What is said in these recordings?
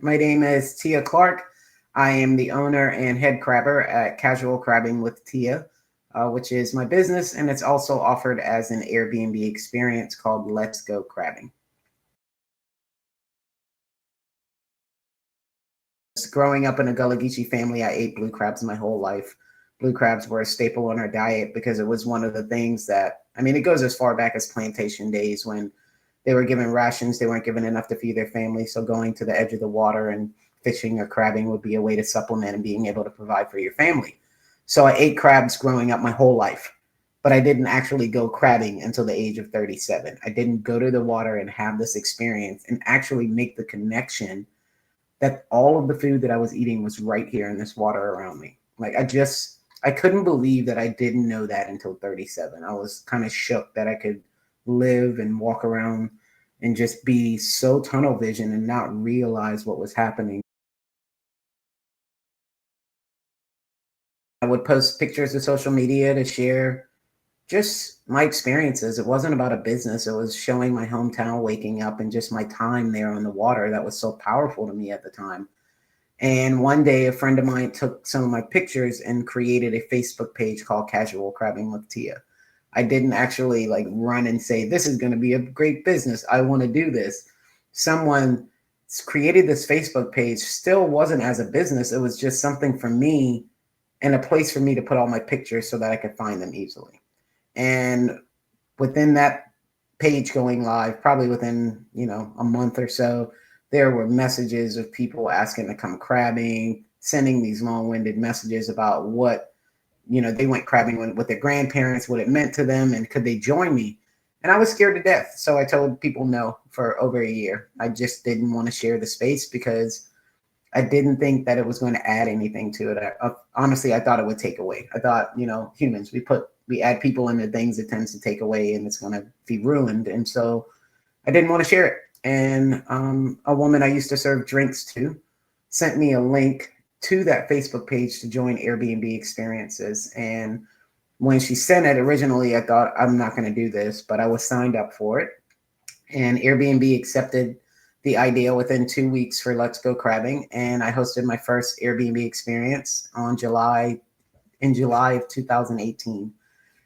My name is Tia Clark. I am the owner and head crabber at Casual Crabbing with Tia, which is my business, and it's also offered as an Airbnb experience called Let's Go Crabbing. Growing up in a Gullah Geechee family, I ate blue crabs my whole life. Blue crabs were a staple on our diet because it was one of the things that, I mean, it goes as far back as plantation days when they were given rations. They weren't given enough to feed their family. So going to the edge of the water and fishing or crabbing would be a way to supplement and being able to provide for your family. So I ate crabs growing up my whole life, but I didn't actually go crabbing until the age of 37. I didn't go to the water and have this experience and actually make the connection that all of the food that I was eating was right here in this water around me. Like I couldn't believe that I didn't know that until 37. I was kind of shook that I could live and walk around and just be so tunnel vision and not realize what was happening. I would post pictures to social media to share just my experiences. It wasn't about a business. It was showing my hometown, waking up, and just my time there on the water that was so powerful to me at the time. And one day, a friend of mine took some of my pictures and created a Facebook page called Casual Crabbing with Tia. I didn't actually like run and say, this is going to be a great business. I want to do this. Someone created this Facebook page, still wasn't as a business. It was just something for me and a place for me to put all my pictures so that I could find them easily. And within that page going live, probably within, a month or so, there were messages of people asking to come crabbing, sending these long-winded messages about what, they went crabbing with their grandparents, what it meant to them, and could they join me? And I was scared to death. So I told people no for over a year. I just didn't want to share the space because I didn't think that it was going to add anything to it. Honestly, I thought it would take away. I thought, humans, we add people into things it tends to take away and it's going to be ruined. And so I didn't want to share it. And a woman I used to serve drinks to sent me a link to that Facebook page to join Airbnb experiences. And when she sent it, originally I thought, I'm not going to do this, but I was signed up for it. And Airbnb accepted the idea within 2 weeks for Let's Go Crabbing. And I hosted my first Airbnb experience in July of 2018.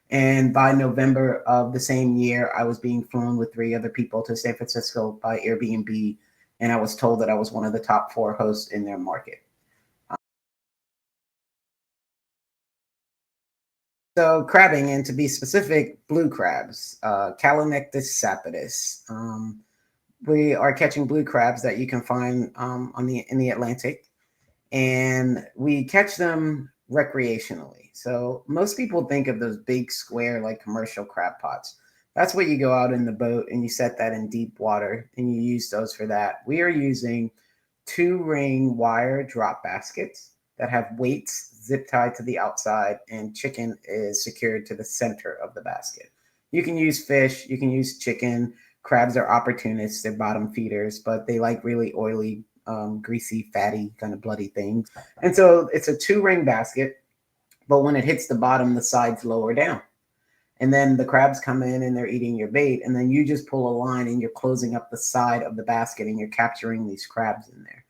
And by November of the same year, I was being flown with 3 other people to San Francisco by Airbnb. And I was told that I was one of the top 4 hosts in their market. So crabbing, and to be specific, blue crabs, Calonectus sapidus. We are catching blue crabs that you can find in the Atlantic, and we catch them recreationally. So most people think of those big square like commercial crab pots. That's what you go out in the boat and you set that in deep water and you use those for that. We are using 2-ring wire drop baskets that have weights zip tied to the outside and chicken is secured to the center of the basket. You can use fish, you can use chicken. Crabs are opportunists, they're bottom feeders, but they like really oily, greasy, fatty, kind of bloody things. And so it's a 2-ring basket, but when it hits the bottom, the sides lower down. And then the crabs come in and they're eating your bait. And then you just pull a line and you're closing up the side of the basket and you're capturing these crabs in there.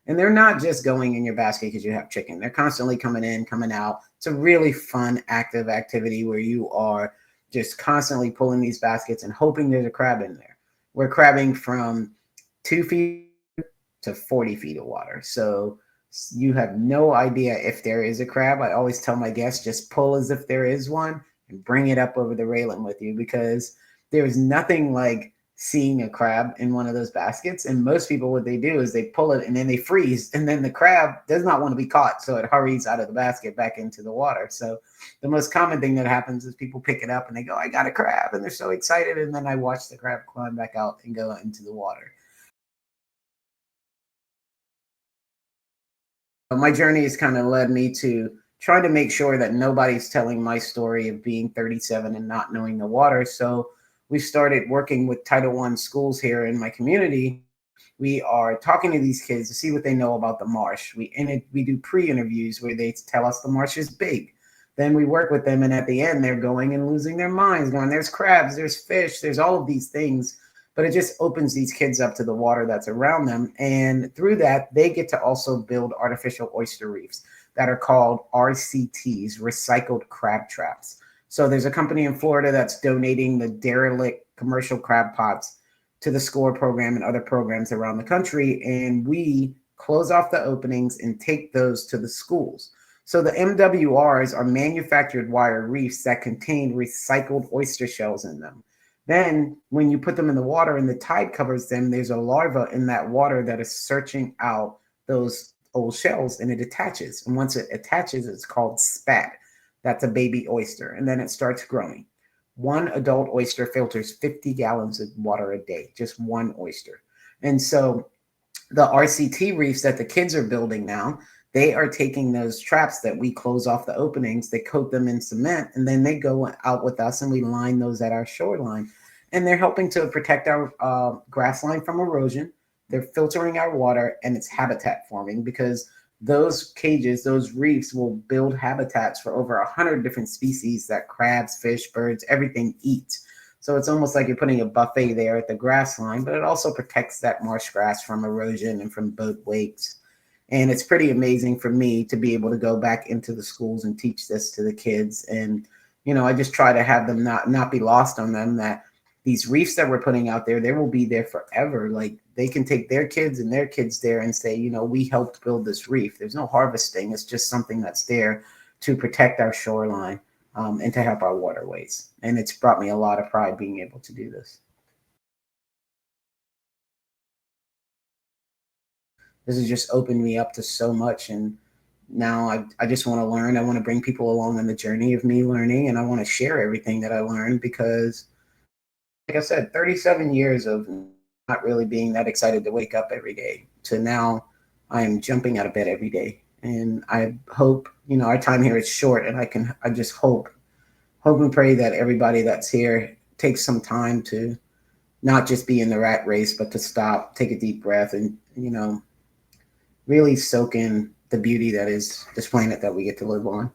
And they're not just going in your basket because you have chicken. They're constantly coming in, coming out. It's a really fun, active activity where you are just constantly pulling these baskets and hoping there's a crab in there. We're crabbing from 2 feet to 40 feet of water. So you have no idea if there is a crab. I always tell my guests, just pull as if there is one and bring it up over the railing with you, because there's nothing like seeing a crab in one of those baskets. And most people, what they do is they pull it and then they freeze, and then the crab does not want to be caught, so it hurries out of the basket back into the water. So the most common thing that happens is people pick it up and they go, I got a crab, and they're so excited, and then I watch the crab climb back out and go into the water. My journey has kind of led me to try to make sure that nobody's telling my story of being 37 and not knowing the water. So we started working with Title I schools here in my community. We are talking to these kids to see what they know about the marsh. We do pre-interviews where they tell us the marsh is big. Then we work with them, and at the end, they're going and losing their minds, going, there's crabs, there's fish, there's all of these things. but it just opens these kids up to the water that's around them. And through that, they get to also build artificial oyster reefs that are called RCTs, recycled crab traps. So there's a company in Florida that's donating the derelict commercial crab pots to the SCORE program and other programs around the country. And we close off the openings and take those to the schools. So the MWRs are manufactured wire reefs that contain recycled oyster shells in them. Then when you put them in the water and the tide covers them, there's a larva in that water that is searching out those old shells, and it attaches. And once it attaches, it's called spat. That's a baby oyster. And then it starts growing. One adult oyster filters 50 gallons of water a day, just one oyster. And so the RCT reefs that the kids are building now, they are taking those traps that we close off the openings, they coat them in cement, and then they go out with us and we line those at our shoreline. And they're helping to protect our grass line from erosion. They're filtering our water, and it's habitat forming, because those cages, those reefs will build habitats for over 100 different species that crabs, fish, birds, everything eats. So it's almost like you're putting a buffet there at the grass line, but it also protects that marsh grass from erosion and from boat wakes. And it's pretty amazing for me to be able to go back into the schools and teach this to the kids. And, I just try to have them not be lost on them, that these reefs that we're putting out there, they will be there forever. Like, they can take their kids and their kids there and say, we helped build this reef. There's no harvesting. It's just something that's there to protect our shoreline, and to help our waterways. And it's brought me a lot of pride being able to do this. This has just opened me up to so much. And now I just want to learn. I want to bring people along on the journey of me learning, and I want to share everything that I learned, because, like I said, 37 years of not really being that excited to wake up every day to now I am jumping out of bed every day. And I hope, our time here is short, and I just hope and pray that everybody that's here takes some time to not just be in the rat race, but to stop, take a deep breath, and, really soak in the beauty that is this planet that we get to live on.